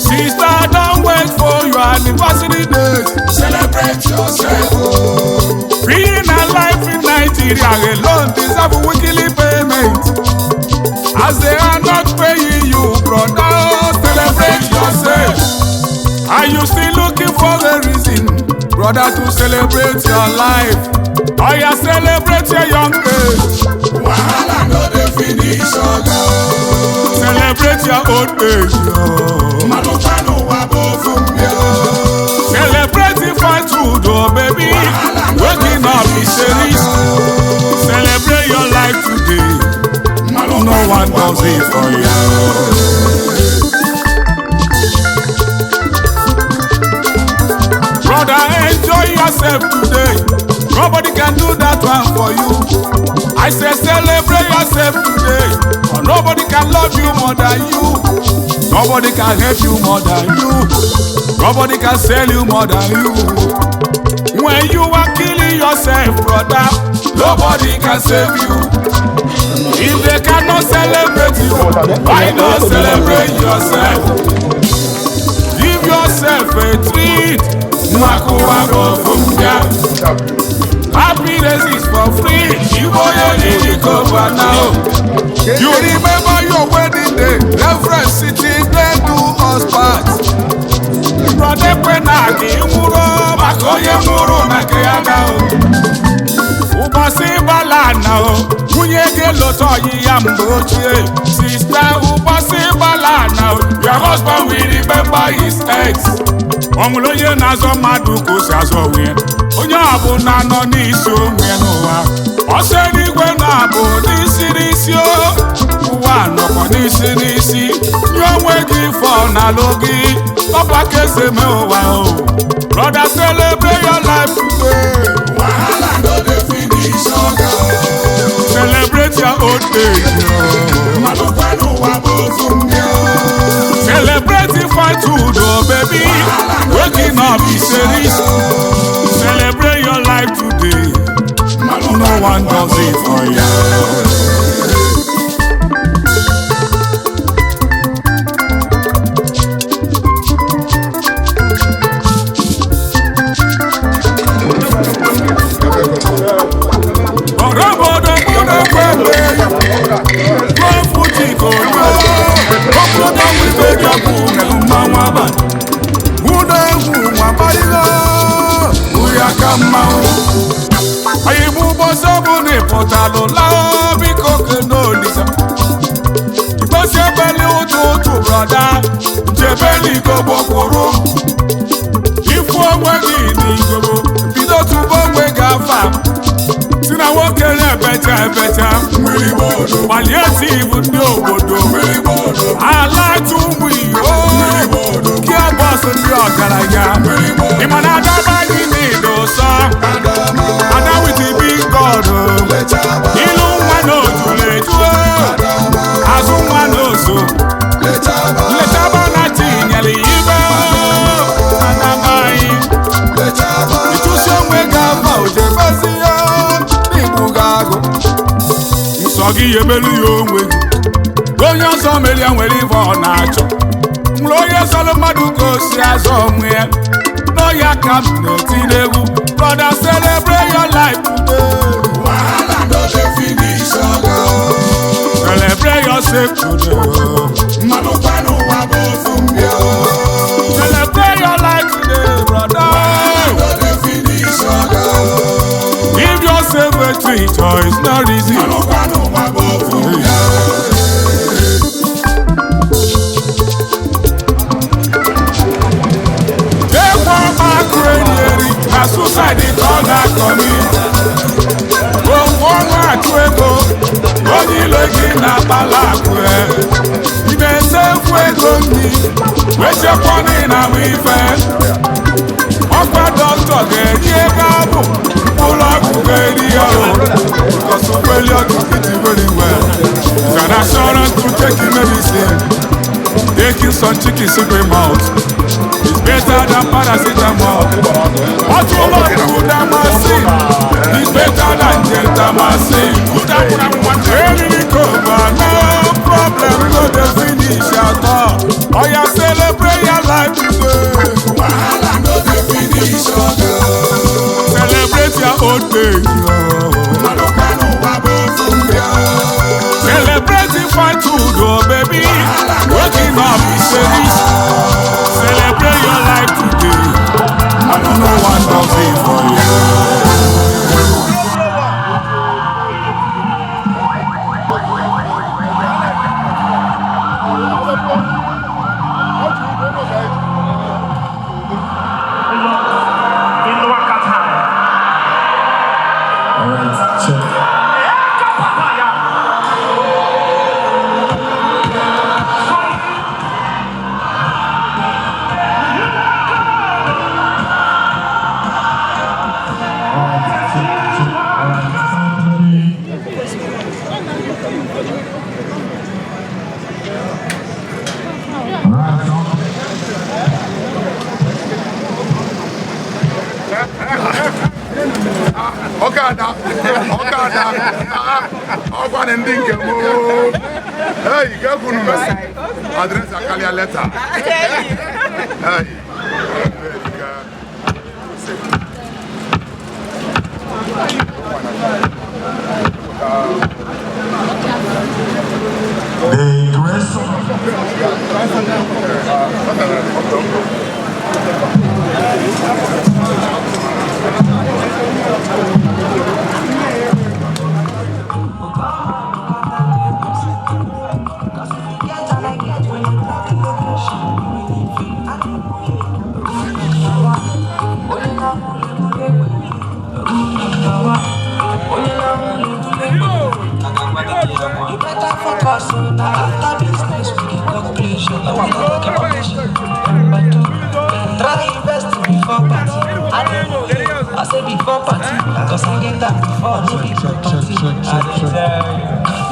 Sister, don't wait for your anniversary days. Celebrate yourself. Being alive in Nigeria alone deserve a weekly payment. As they are not paying you, brother, celebrate yourself. Are you still looking for a reason, brother, to celebrate your life? Or you celebrate your young age? Wahala no dey finish oga. Celebrate your old age. Manupanu wa bofu mbio. Celebrate the fast food, oh baby. Waking up is serious. Celebrate your life today. No one does it for you. Brother, enjoy yourself today. Nobody can do that one for you. I say celebrate yourself today. But nobody can love you more than you. Nobody can help you more than you. Nobody can sell you more than you. When you are killing yourself, brother, nobody can save you. If they cannot celebrate you, why not celebrate yourself? Give yourself a treat. Happiness is for free. You remember your wedding day, Reverend sitting there to us part. Brother Penagi, Muro, Makoye Muro, Nakayana. Ubasi Balana, Munyege Loto Yamboche. Sister Ubasi Balana, your husband will remember his ex. Omuloye nazo maduko sazo wen. Onye abu na no n'isi onwe n'ụwa. Ose n'igwe na abu n'isi o. Ụwa nọkwa n'isi. Nye onwe gị fọ n'alụ gị. Papa kese me ụwa o. Brother, celebrate your life today. Wahala no dey finish oga. Celebrate your old age. Manupanu wa bofu mbio. Celebrate the fight food, oh baby. Waking up is serious. Celebrate your life today. No one does it for you. Brother, Jebeli go bokoro. If one way ni go, bido tu bomwe gafa. Sina wokele better. Mwili bodo. Palliative no bodo. Mwili bodo. I like to we Mwili bodo. Kia boss ndi ogaranya. Mwili bodo. Imana daba ni do so. Adama. Ada with the big God. Lechaba. Ilu nwa no tule tuo. Adama. Azu nwa no so. Lechaba na tinyeli ibe. Anamai. Lechaba. Itusi onwe gava ojebezi ya. Nibugago. Nsogi yemelu yo onwe gị. Onye ọzọ meli ya nwere ife ọ na-achọ. Mgbe onye sọrọ mmadụ ka o si azọ onwe ya. N'ọya ka m na-eti n'egwu. Brother, celebrate your life today. Wahala no dey finish oga. Celebrate yourself today. Manupanu wa bofu mbio. Celebrate your life today, brother. Wahala no dey finish oga. Give yourself a treat, or it's not easy. Manupanu wa bofu mbio. Take one back radio, na suicide is all that commit. One to ego, only looking at Balakwe. Even self way me, where's your money now? We fair. Okwa doctor get ye gabu, pull up radio. Because of failure to get it very well. Got assurance to take your medicine. Taking some chicken secret mouth. It's better than paracetamol. What you love to the machine? It's better than gentamacin. Really cover, no problem, no the finish at all. Oh, you celebrate your Okada. Okada ending ke mo. Hey, go kunu me. Address akalia letter. Hey. The grace of after business, we can talk pleasure. Try invest before party. I say before party, cause I get that before no before party.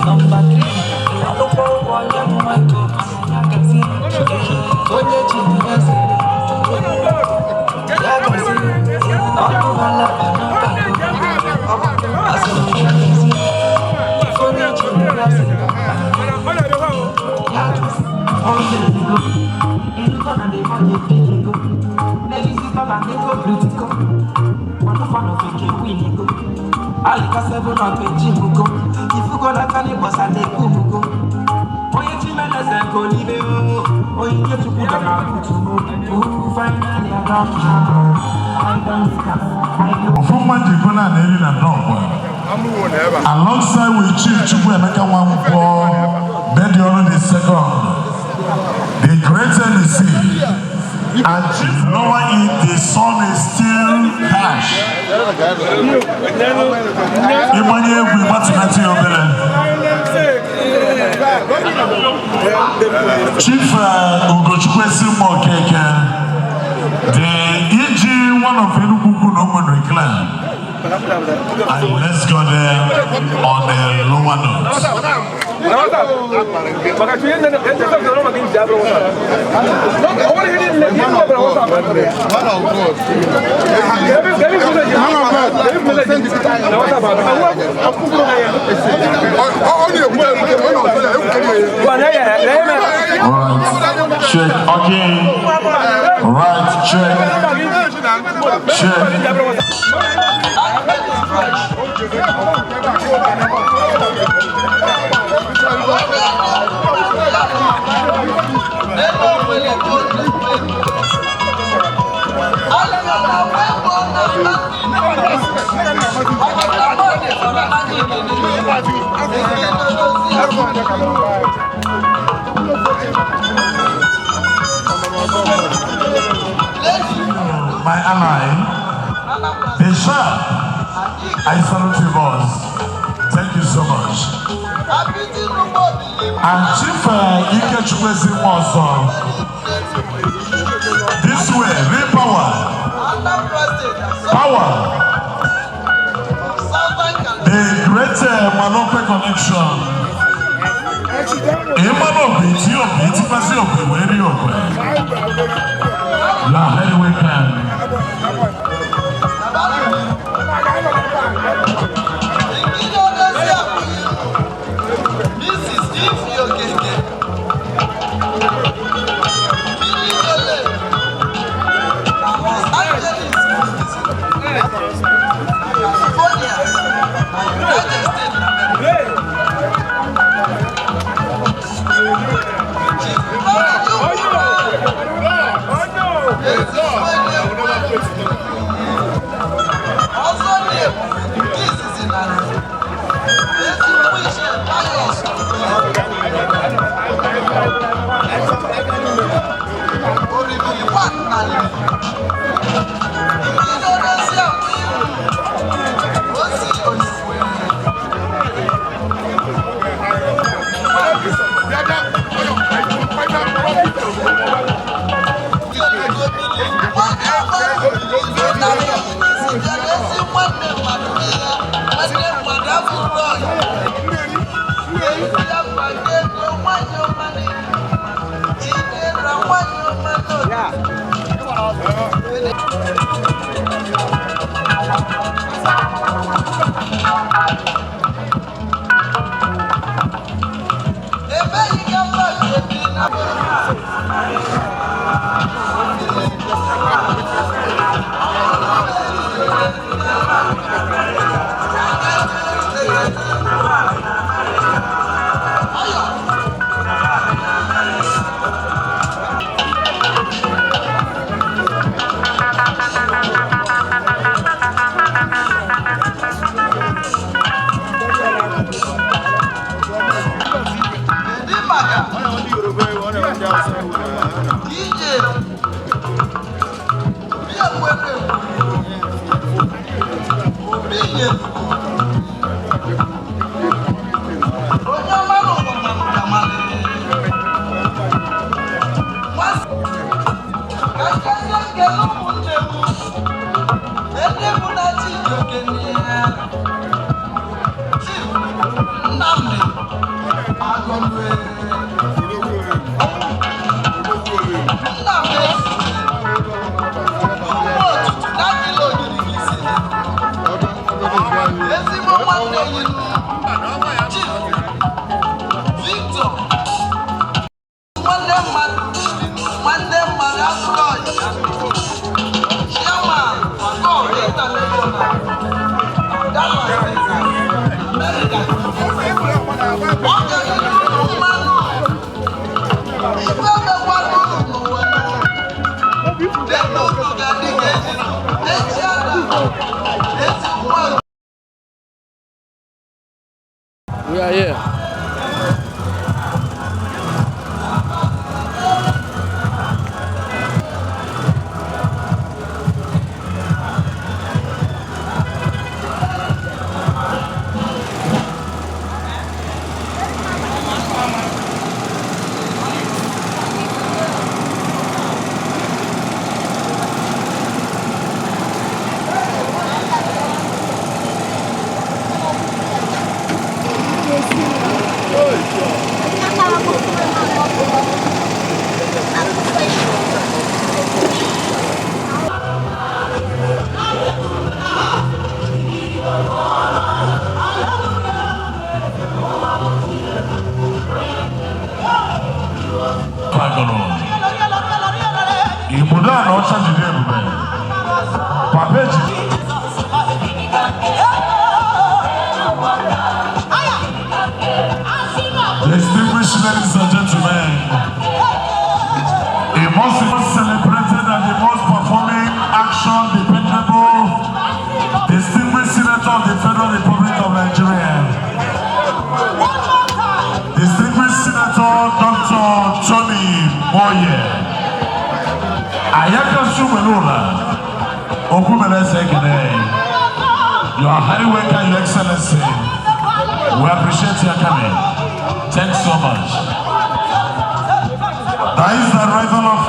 Number 3, I don't know why I'm my God. alongside with Chief Chukwuemeka Nwankwo, Bedioro the second, the great MC, and Chief lower it, the sun is still cash. Imanye we matunati obere. Chief Ugochukwu Mokeke, the EG one of Enugu Noman Clan. And let's go there on the lower notes. Alright, check again. Right, check. Check. My ally, the sharp, I salute you, boss. Thank you so much. And Chief Ike Chukwesi Moso, this way, real power. Power. The great Manope connection. Emmanuel Biti, where you are. Yeah, anyway, can. Yeah. We are here. Distinguished ladies and gentlemen, a most celebrated and the most performing action dependable distinguished senator of the Federal Republic of Nigeria, distinguished senator Dr. Johnny Moye, Ayaka Sumelula, Okugbalazu. You are highly welcome, Your Excellency. We appreciate your coming. Thanks so much. That is the arrival of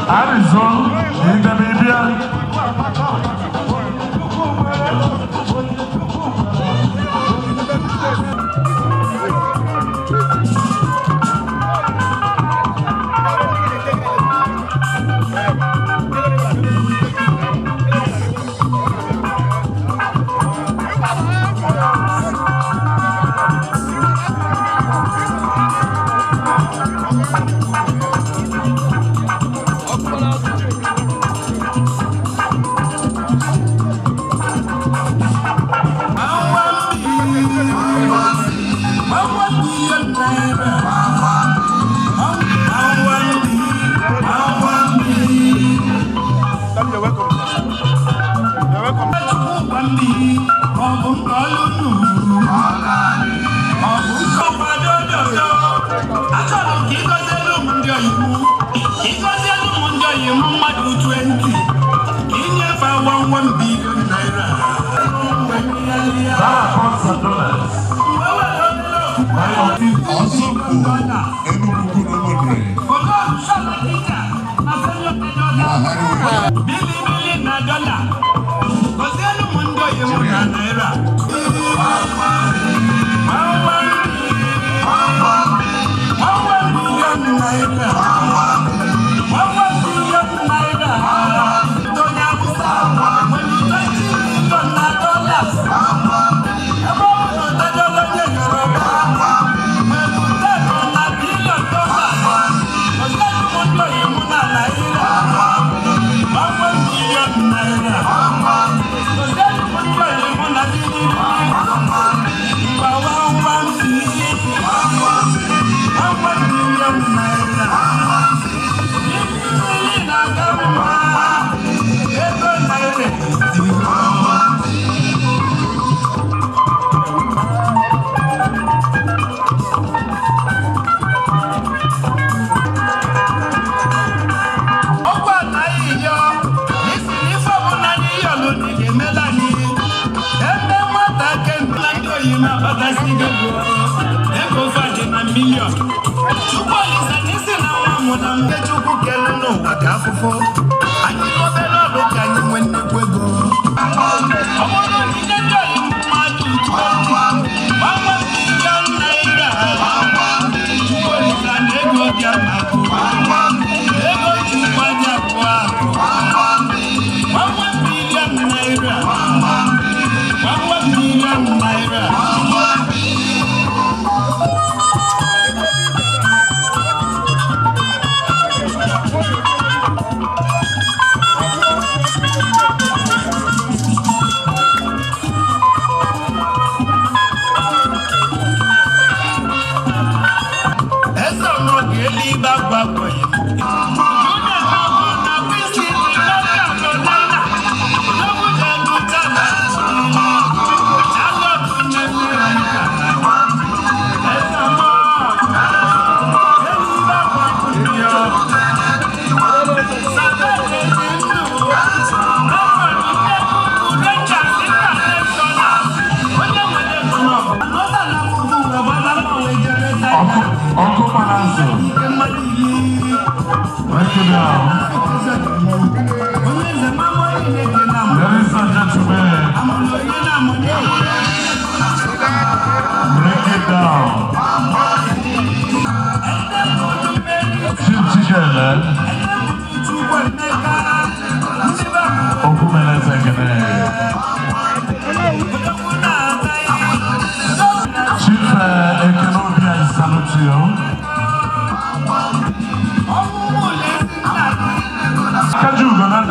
Arizona in the media.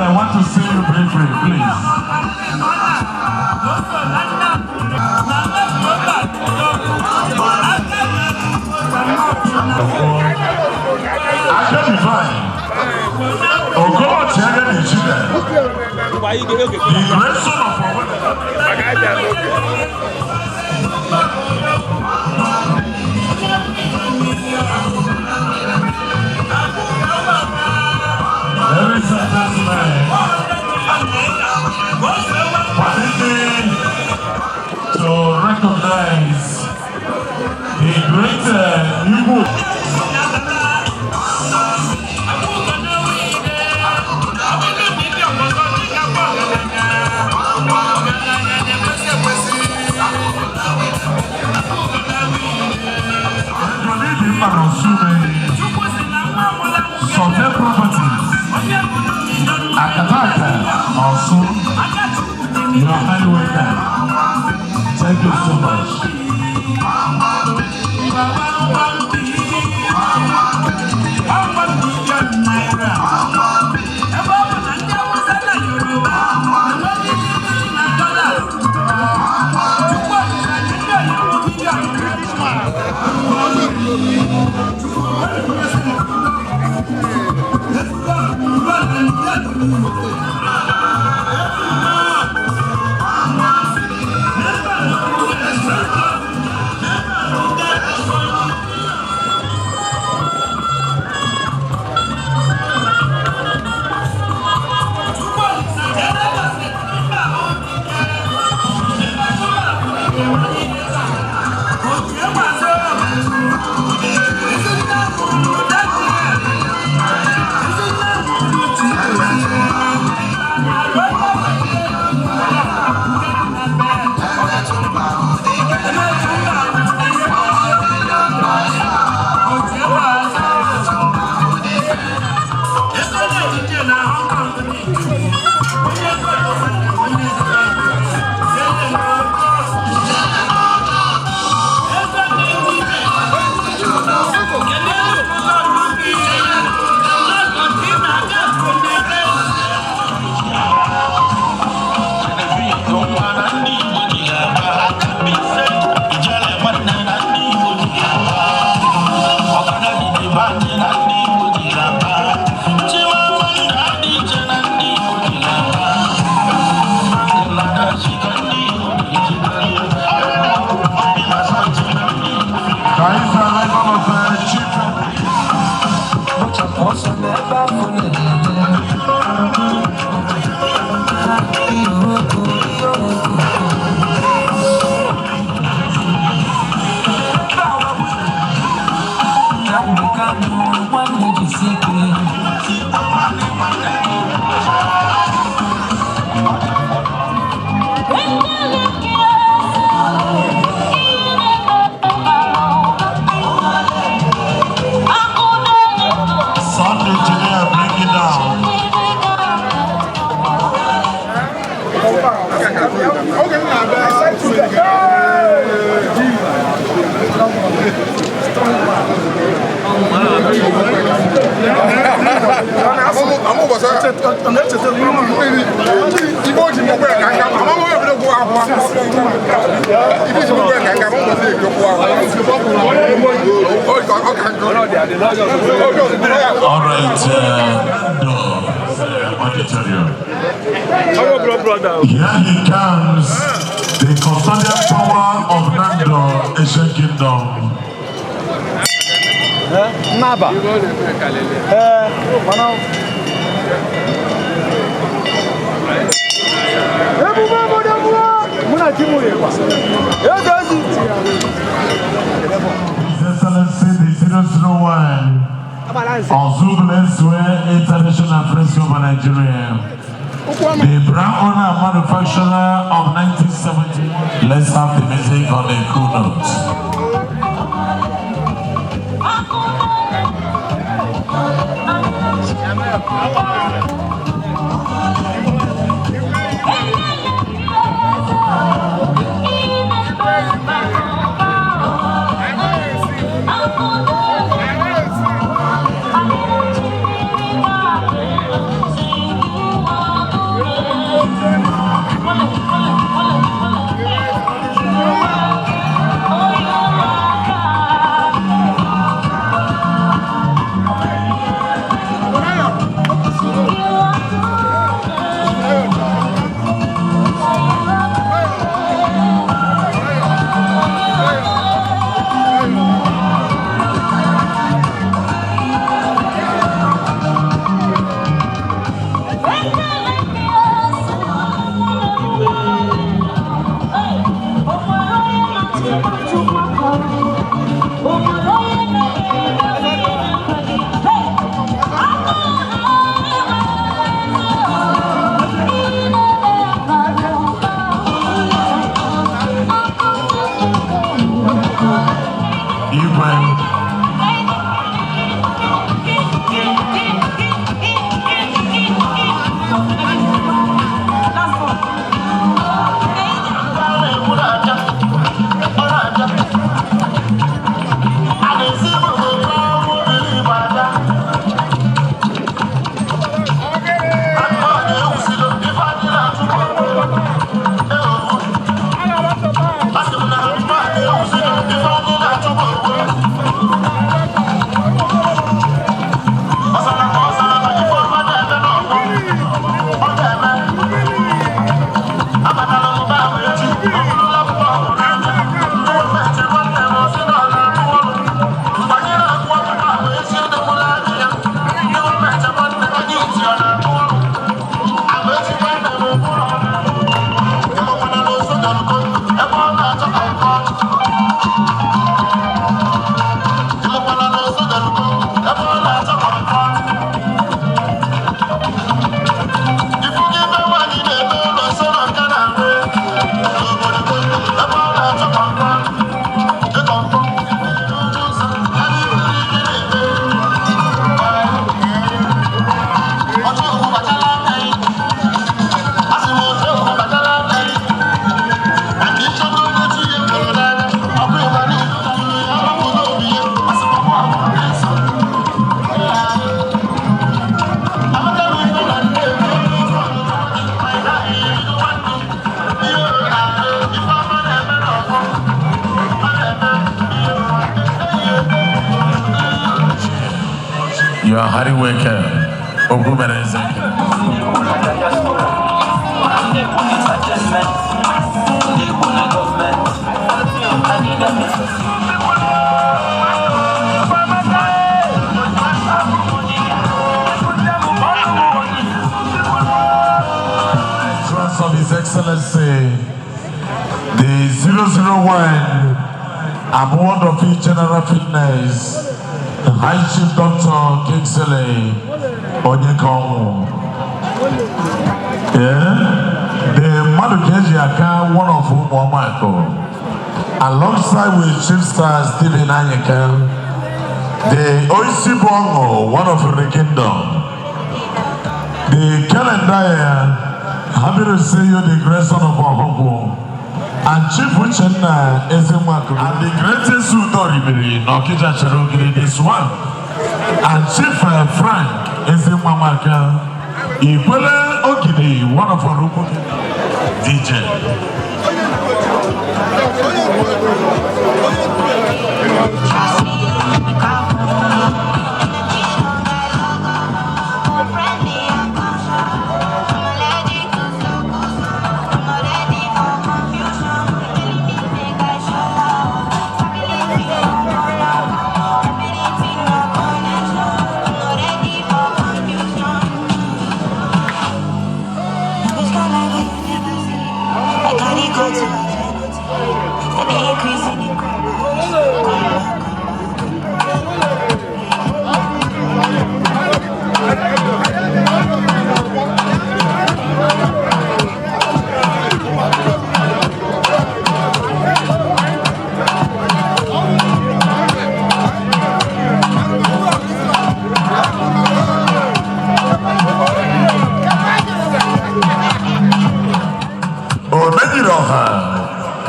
I want to see you briefly, please. I can be fine. Oh God, the great son of ladies and gentlemen, permitting to recognize the great Igbo. Some properties Akataka also, you are highly welcome. Thank you so much. All right, Nando, what did I tell you? Here he comes, the custodian power of Nando, Asian Kingdom. Naba. His Excellency, the 001 Okugbalazu International Friends of Nigeria, the brand owner and manufacturer of 1970. Let's have the music on the cool notes. You are Harry Waker, Okugbalazu. Board of General Fitness, High Chief Dr. Kingsley Onyekamu. The Madukejiaka, one of whom are Michael, alongside with Chief Star Stephen Anyeka, the Oisi Bongo, one of the kingdom. The calendar, happy to see you, the grandson of Ohogo, and Chief Uchenna Ezemakuru, and the greatest Udoribiri, Nokija Cherogiri, this one, and Chief Frank Ezemamaka. Ibole Ogidi, one of our local DJ.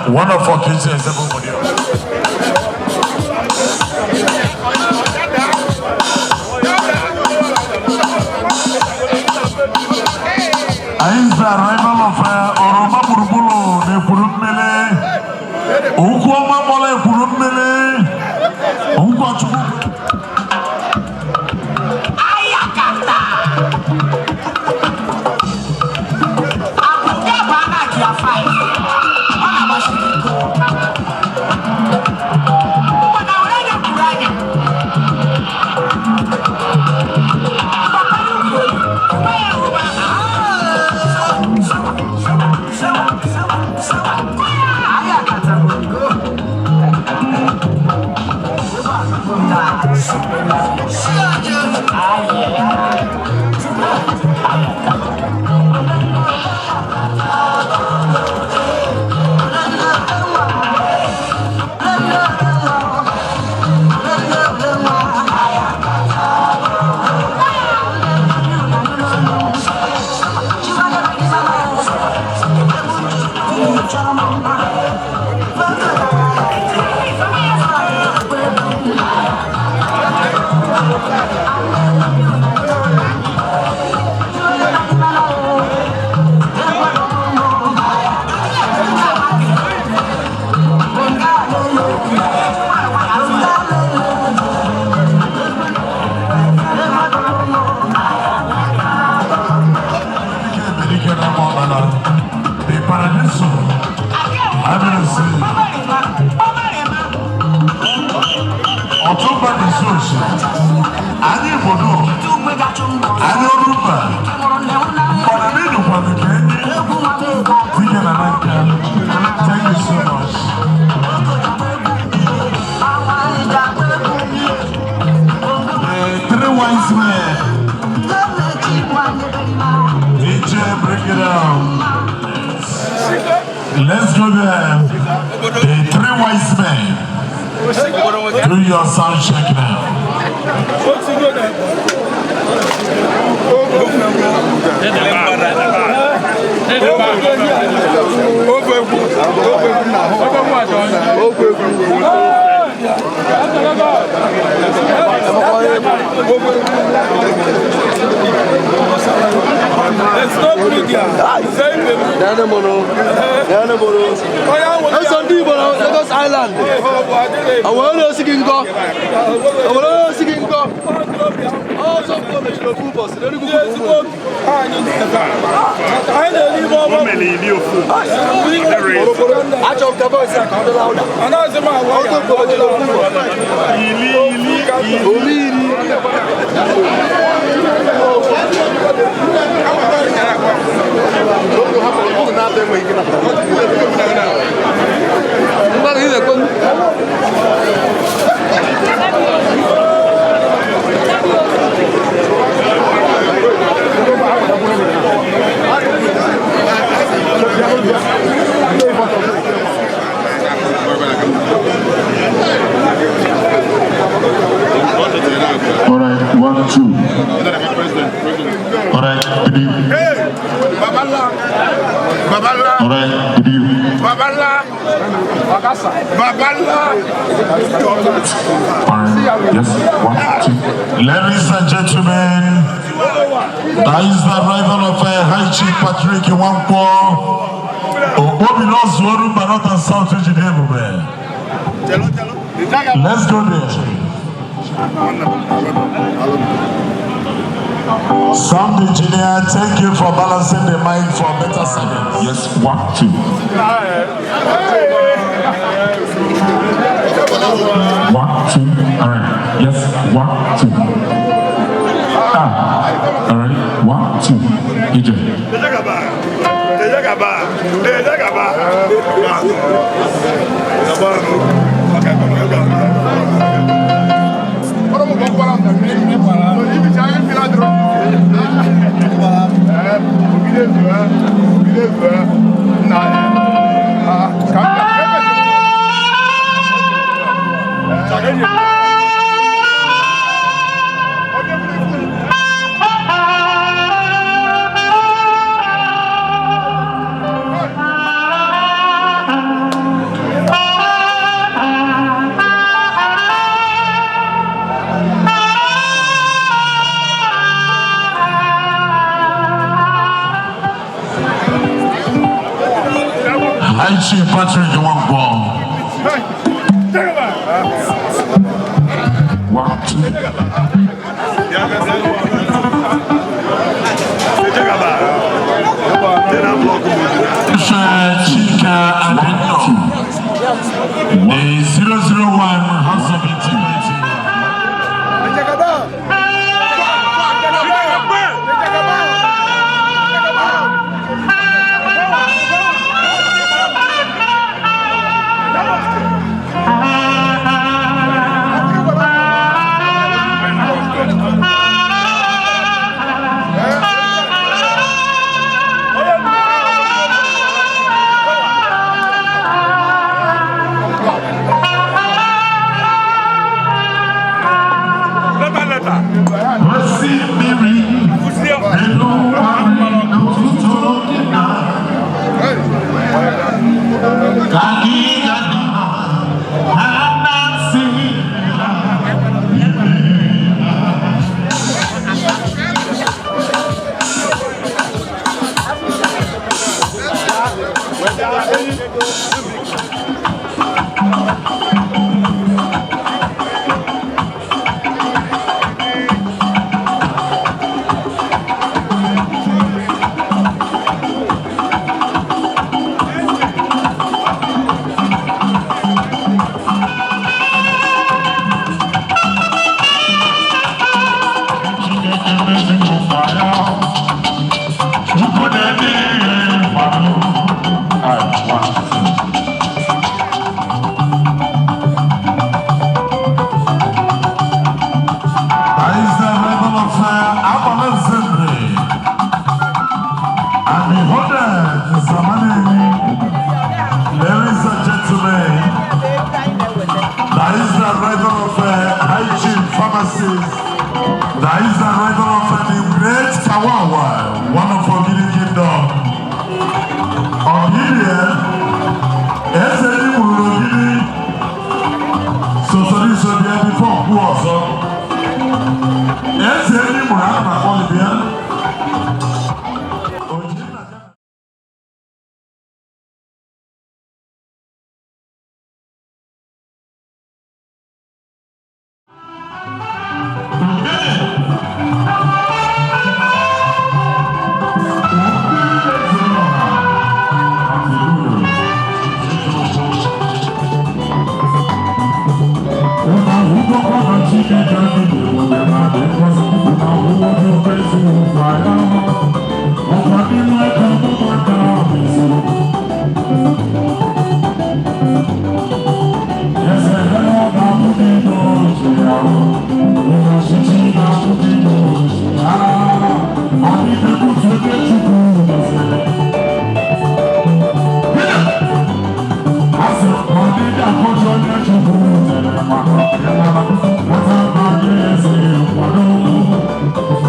One of our kids is everybody else. I is the arrival of Oroma Burbulo, the Purumbele, Ukuama Mole Purumbele, Ukuachu. Let's go there. The three wise men. Do your sound check now. Lagos Island. I want to see go. I want to see go. Oh, some information of food bus. Let me go. I don't I talk the voice. I can't allow that. I know it's my wife. Hey, Babala. Babala. All right, good evening. Babala. Babala. Yes, 1, 2. Ladies and gentlemen, that is the arrival of High Chief Patrick Iwankwo. Obi lost Zoru, but not on South Region. Let's go there. Sound engineer, thank you for balancing the mic for better service. Yes, 1, 2. 1, 2. All right. Yes, 1, 2. All right. 1, 2. EJ. High Chief Patrick Iwankwo. 1, 2. Chika and Nando. The 001 House of Intimacy. That is the arrival of the great Kawawa, one of our Gini Kingdom. Obedient, Esedi Mulogini, Sosori Sobia before who also. Esedi Mulana Olivia.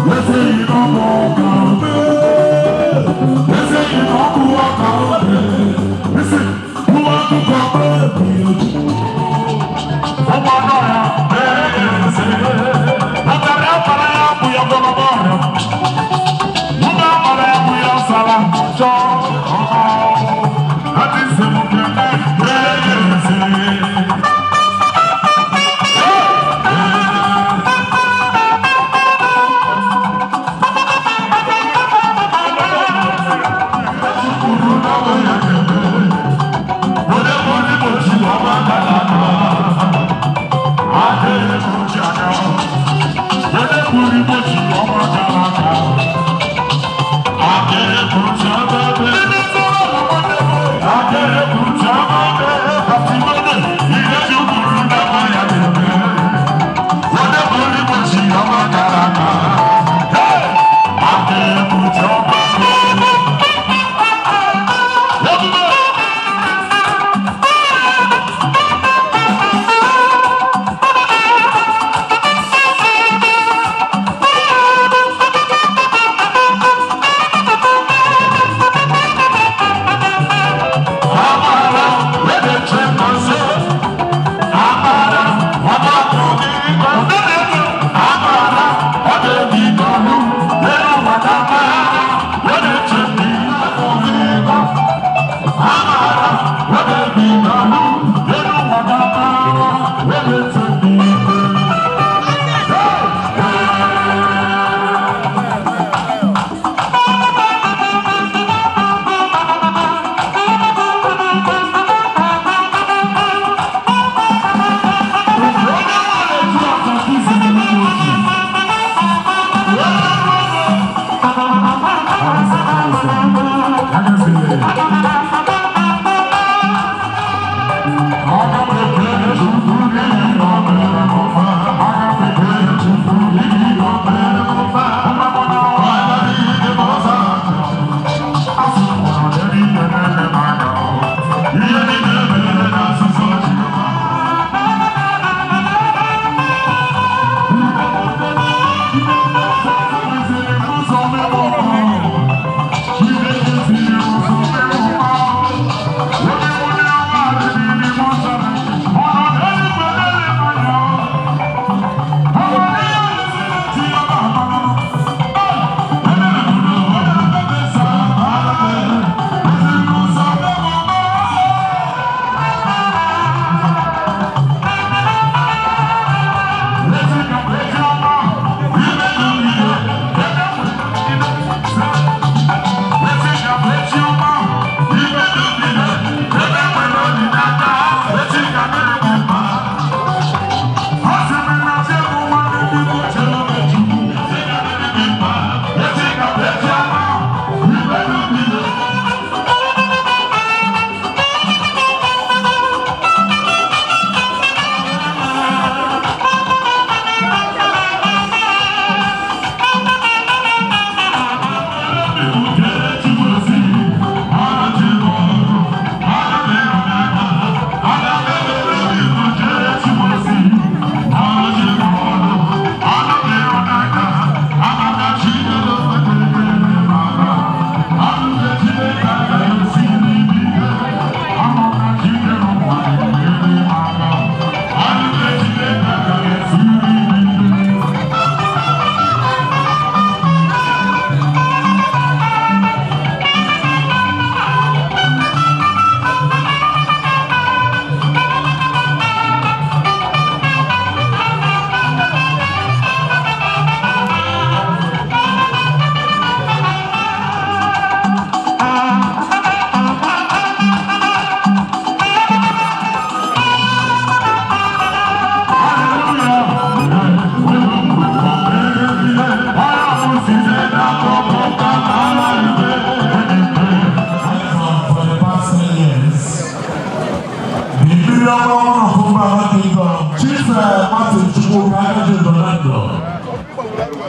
Let's say you don't know.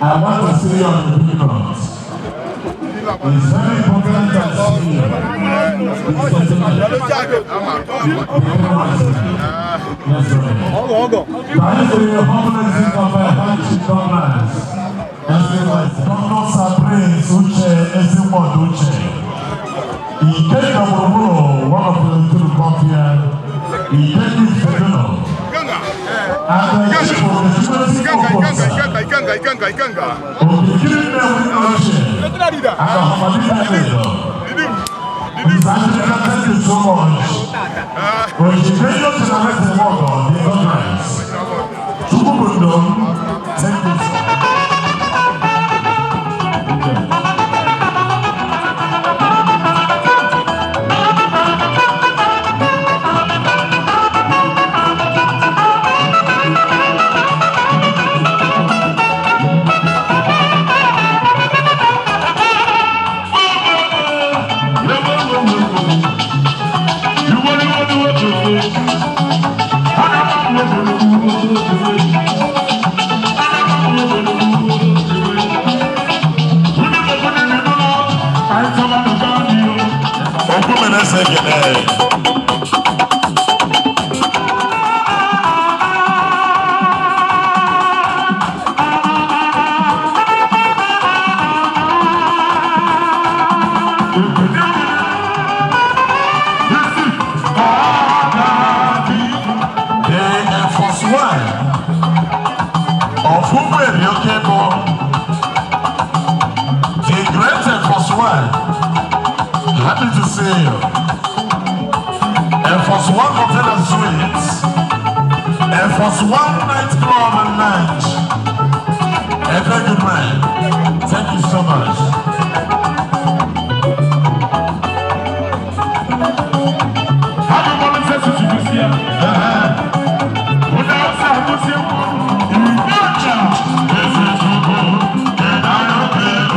I want to see you on the pavement. It's very important that I see you. Thank you for your mobilizing of our partnership governance. Dr. Sabrine Uche Ezimod Uche. He came to Murmuro, one of the two come here. He came to Federal. And the chief of the security officer. Thank you so much. When you take your to the rest of the world, the governance. Thank you so much. Happy to see you. And for one hotel and suites, and for one nightclub and lounge. A very good man. Thank you so much. Happy Valentine's Day to you here. Without saying to see you, this is so good, and I don't care.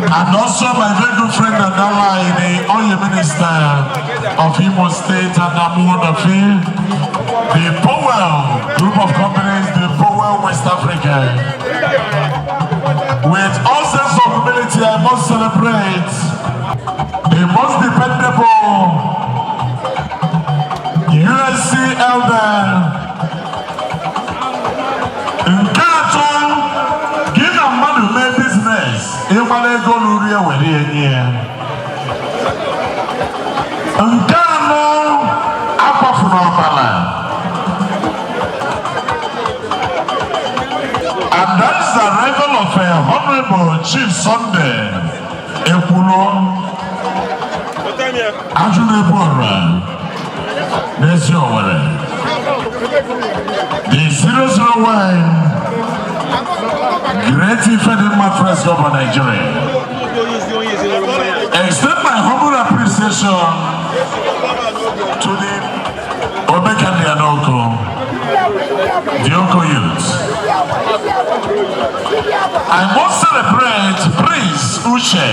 And also my very good friend Nando, the Oil Minister of Imo State, and Amuodafi, the Powell Group of Companies, the Powell West Africa. With all sense of humility, I must celebrate the most dependable USC elder, Imale go luria weri enye. Ngano apa funopala. And that is the arrival of Honorable Chief Sunday Ekulo Ajunebora Nesiowere. The 001 Great Ifedima Press Club of Nigeria. Extend my humble appreciation to the Obekandi and Oko, the Oko youth. I must celebrate Prince Uche.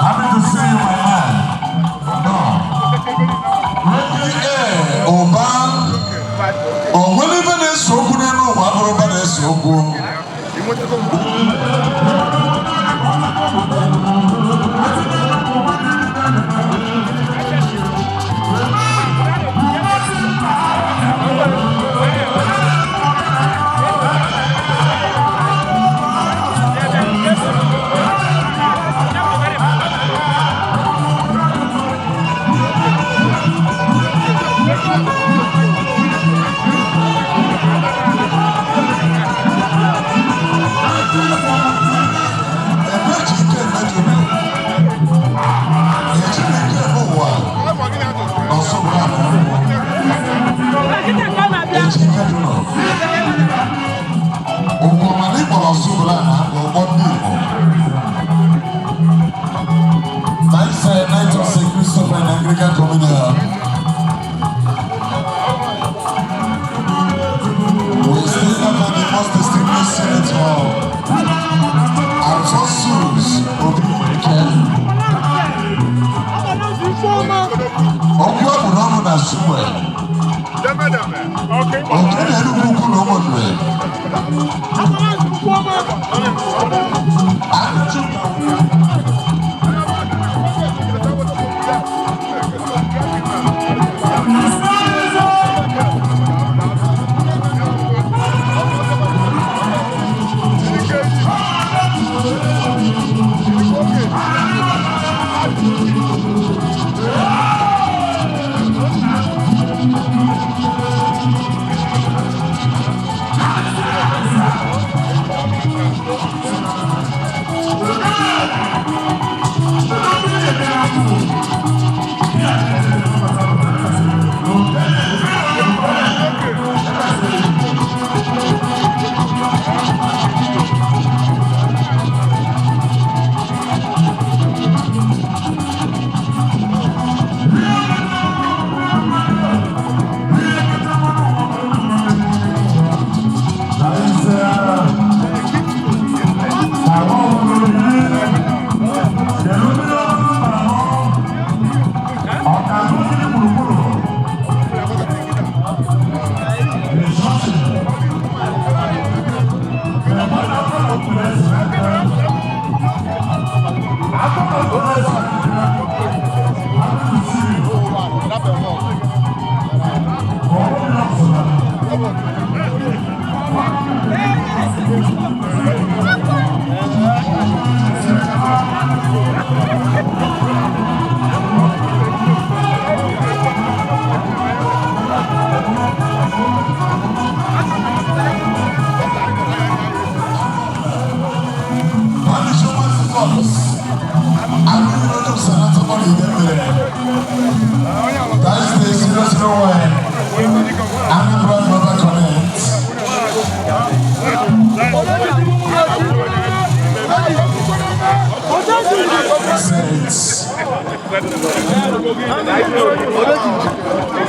Happy to see you, my man. No. Oba, or whenever they so good, I know what they so good. Night of St. Christopher and Anglican Communion. We still have the most distinguished Senate Hall. Alphonsus Obiweke. Okwu abụ n'ọnụ na Sugbe. Oke na-erukwu ukwu na ụmụnne.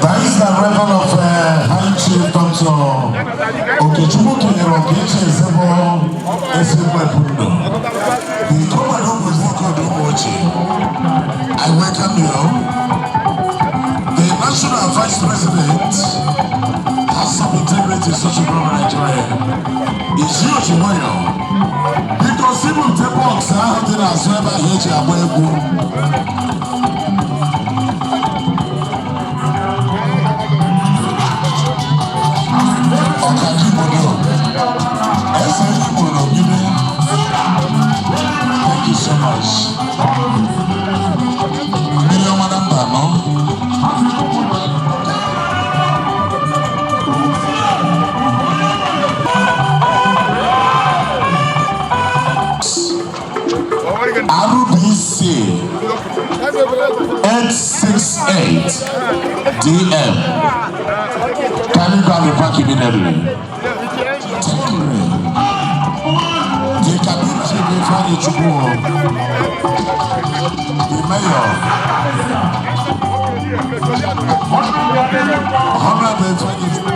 That is the record of High Chief Dr. I welcome you. The National Vice President has some integrity in social government Nigeria. It's huge, because even the box I have to as well by thank you so much. RBC 868 DM. Can you grab the pack immediately? Thank you. The cabinet will be funny to go. The mayor. 120.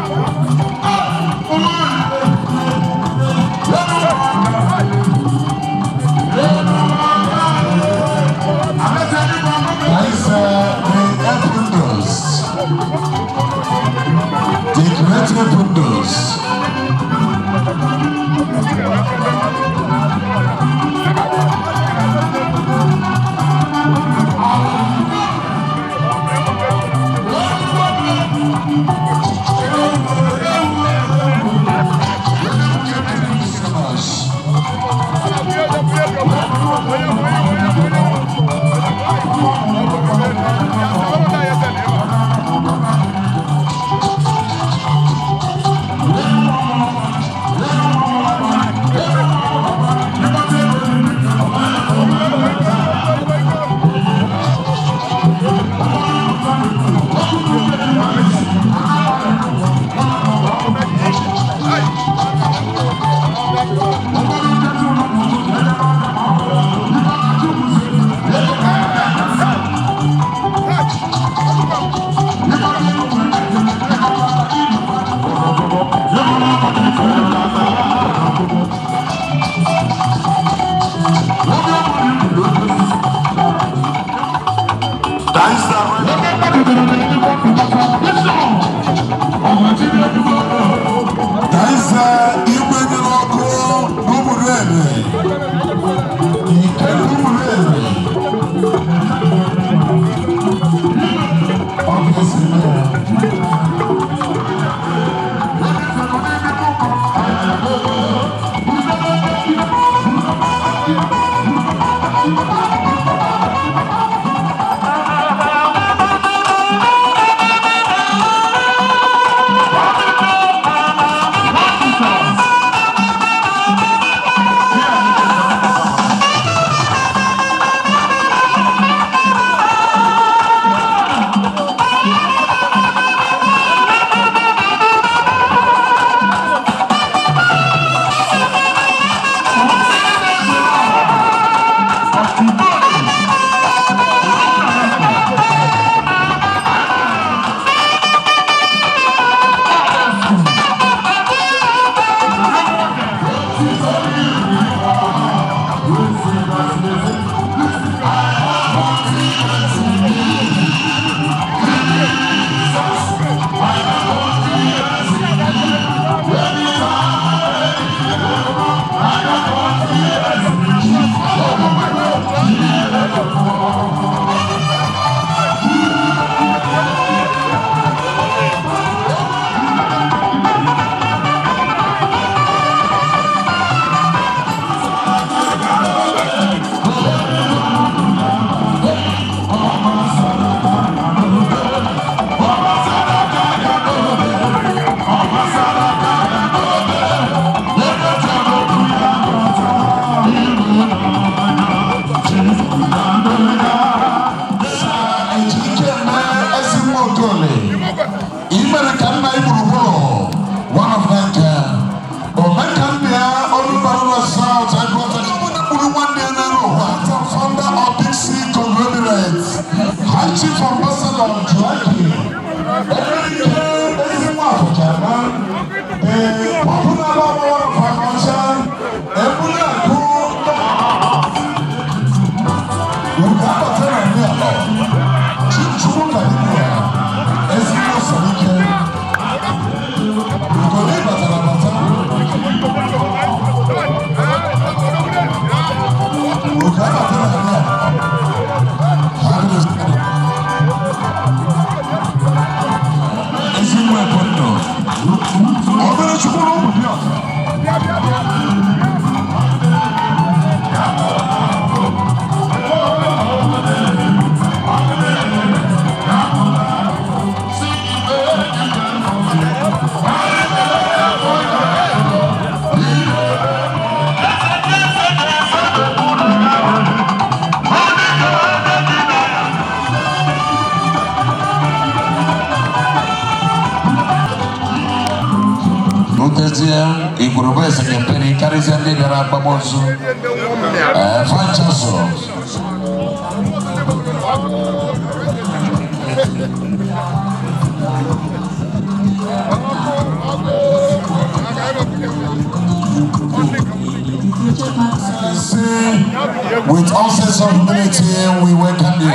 With all sense of humility, we welcome you.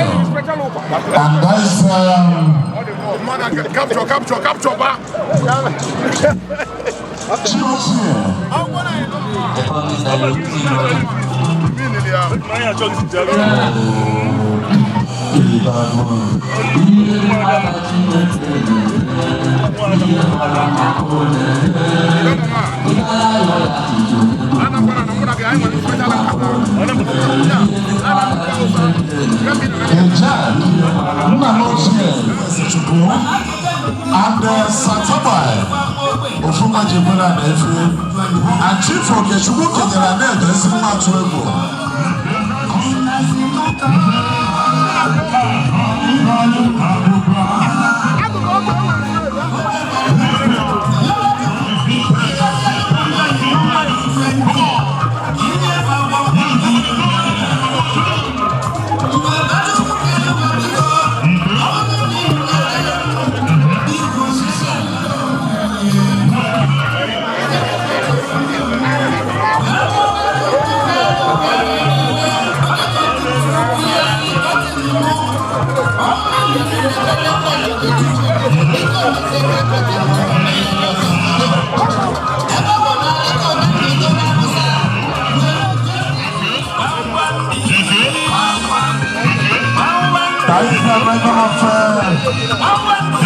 And that's Capture back. And Satabai, Ofuma Jimena Nefi, and Chief of the Shubuki and the Sima Twebo.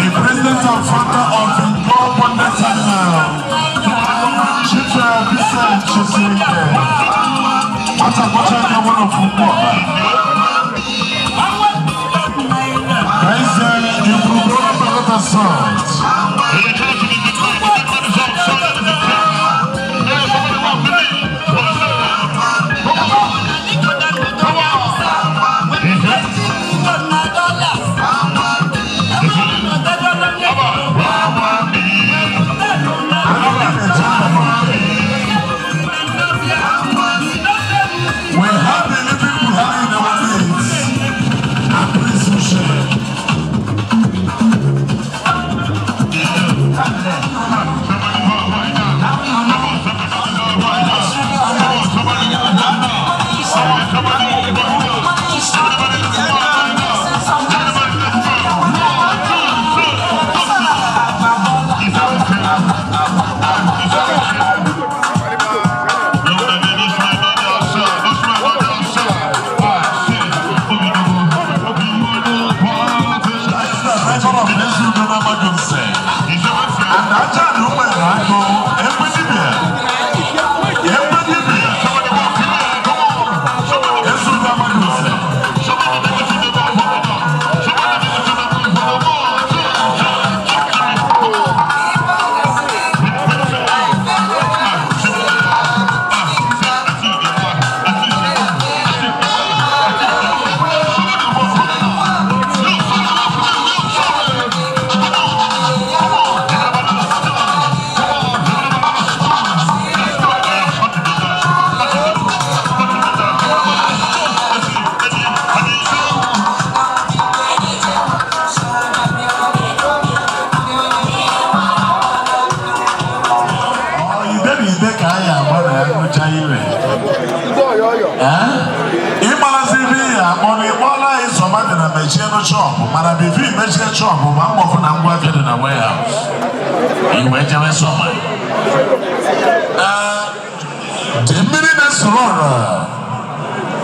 The president and founder of the Global National Chief Bishop Chisike. What a one of football. President, you will go up the sons.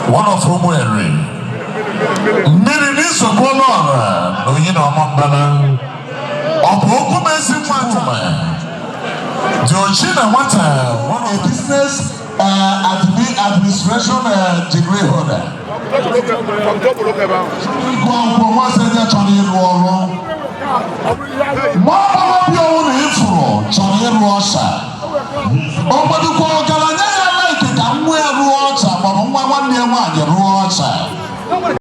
One of whom were Mirinis of Colora, you know, Mombana, of Okugbalazu, Georgina, one of business administration degree holder. More of your own info, Johnny Rosa.